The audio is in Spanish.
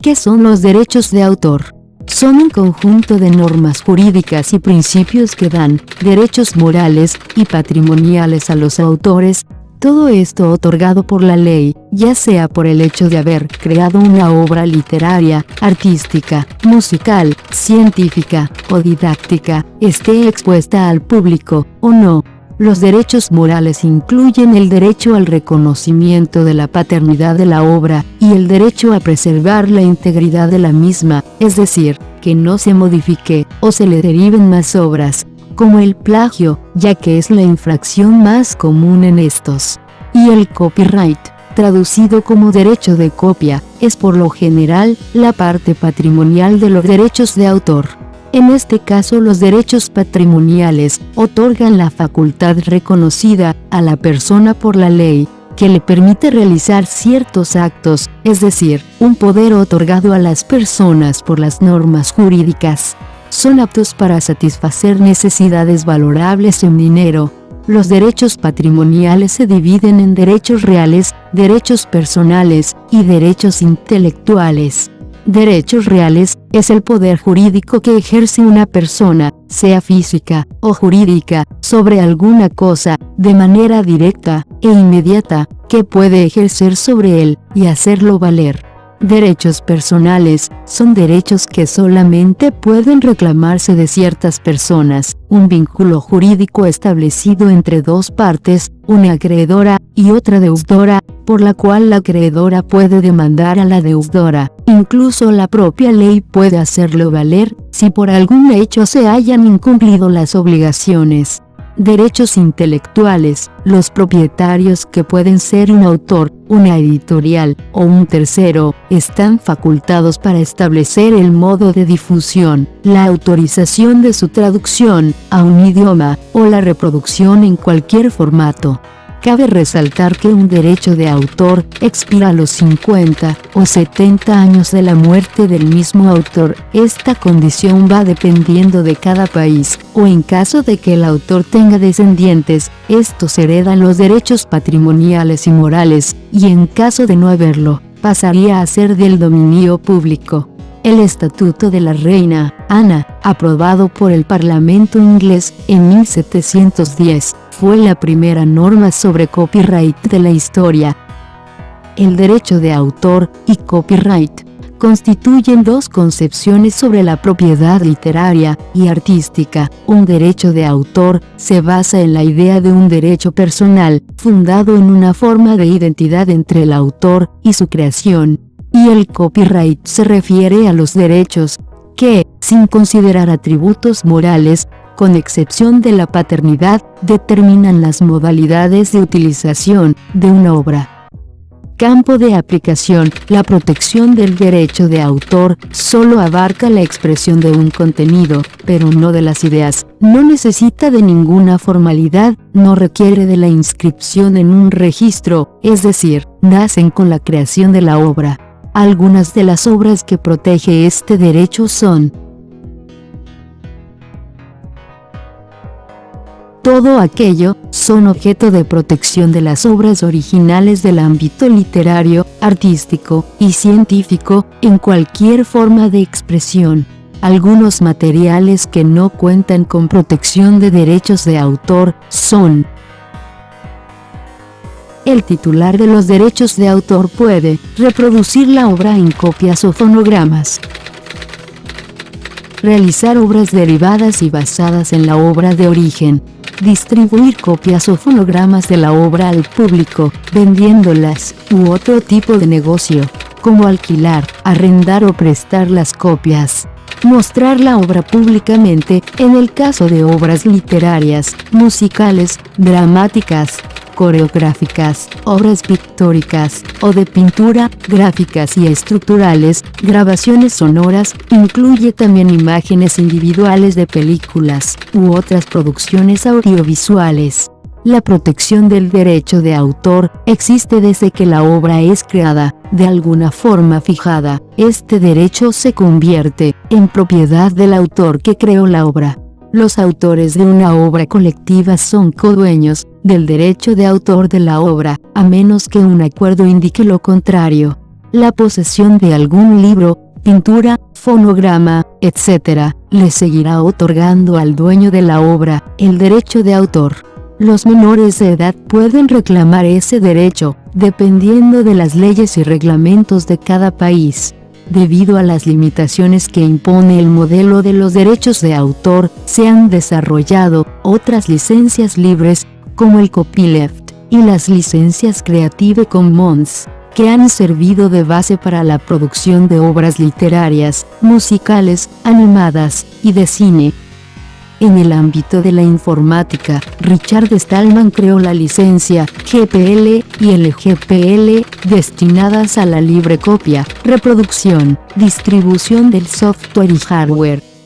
¿Qué son los derechos de autor? Son un conjunto de normas jurídicas y principios que dan derechos morales y patrimoniales a los autores. Todo esto otorgado por la ley, ya sea por el hecho de haber creado una obra literaria, artística, musical, científica o didáctica, esté expuesta al público o no. Los derechos morales incluyen el derecho al reconocimiento de la paternidad de la obra y el derecho a preservar la integridad de la misma, es decir, que no se modifique o se le deriven más obras, como el plagio, ya que es la infracción más común en estos. Y el copyright, traducido como derecho de copia, es por lo general la parte patrimonial de los derechos de autor. En este caso, los derechos patrimoniales otorgan la facultad reconocida a la persona por la ley, que le permite realizar ciertos actos, es decir, un poder otorgado a las personas por las normas jurídicas. Son aptos para satisfacer necesidades valorables en dinero. Los derechos patrimoniales se dividen en derechos reales, derechos personales y derechos intelectuales. Derechos reales es el poder jurídico que ejerce una persona, sea física o jurídica, sobre alguna cosa, de manera directa e inmediata, que puede ejercer sobre él y hacerlo valer. Derechos personales son derechos que solamente pueden reclamarse de ciertas personas, un vínculo jurídico establecido entre dos partes, una acreedora y otra deudora, por la cual la acreedora puede demandar a la deudora. Incluso la propia ley puede hacerlo valer, si por algún hecho se hayan incumplido las obligaciones. Derechos intelectuales, los propietarios, que pueden ser un autor, una editorial o un tercero, están facultados para establecer el modo de difusión, la autorización de su traducción a un idioma o la reproducción en cualquier formato. Cabe resaltar que un derecho de autor expira a los 50 o 70 años de la muerte del mismo autor. Esta condición va dependiendo de cada país, o en caso de que el autor tenga descendientes, estos heredan los derechos patrimoniales y morales, y en caso de no haberlo, pasaría a ser del dominio público. El Estatuto de la Reina Ana, aprobado por el Parlamento inglés en 1710, fue la primera norma sobre copyright de la historia. El derecho de autor y copyright constituyen dos concepciones sobre la propiedad literaria y artística. Un derecho de autor se basa en la idea de un derecho personal, fundado en una forma de identidad entre el autor y su creación. Y el copyright se refiere a los derechos que, sin considerar atributos morales, con excepción de la paternidad, determinan las modalidades de utilización de una obra. Campo de aplicación. La protección del derecho de autor solo abarca la expresión de un contenido, pero no de las ideas. No necesita de ninguna formalidad, no requiere de la inscripción en un registro, es decir, nacen con la creación de la obra. Algunas de las obras que protege este derecho son: todo aquello son objeto de protección de las obras originales del ámbito literario, artístico y científico, en cualquier forma de expresión. Algunos materiales que no cuentan con protección de derechos de autor son: el titular de los derechos de autor puede reproducir la obra en copias o fonogramas, realizar obras derivadas y basadas en la obra de origen, distribuir copias o fonogramas de la obra al público, vendiéndolas, u otro tipo de negocio, como alquilar, arrendar o prestar las copias. Mostrar la obra públicamente, en el caso de obras literarias, musicales, dramáticas, coreográficas, obras pictóricas o de pintura, gráficas y estructurales, grabaciones sonoras, incluye también imágenes individuales de películas u otras producciones audiovisuales. La protección del derecho de autor existe desde que la obra es creada, de alguna forma fijada. Este derecho se convierte en propiedad del autor que creó la obra. Los autores de una obra colectiva son codueños del derecho de autor de la obra, a menos que un acuerdo indique lo contrario. La posesión de algún libro, pintura, fonograma, etc., le seguirá otorgando al dueño de la obra el derecho de autor. Los menores de edad pueden reclamar ese derecho, dependiendo de las leyes y reglamentos de cada país. Debido a las limitaciones que impone el modelo de los derechos de autor, se han desarrollado otras licencias libres, como el copyleft, y las licencias Creative Commons, que han servido de base para la producción de obras literarias, musicales, animadas y de cine. En el ámbito de la informática, Richard Stallman creó la licencia GPL y el GPL, destinadas a la libre copia, reproducción, distribución del software y hardware.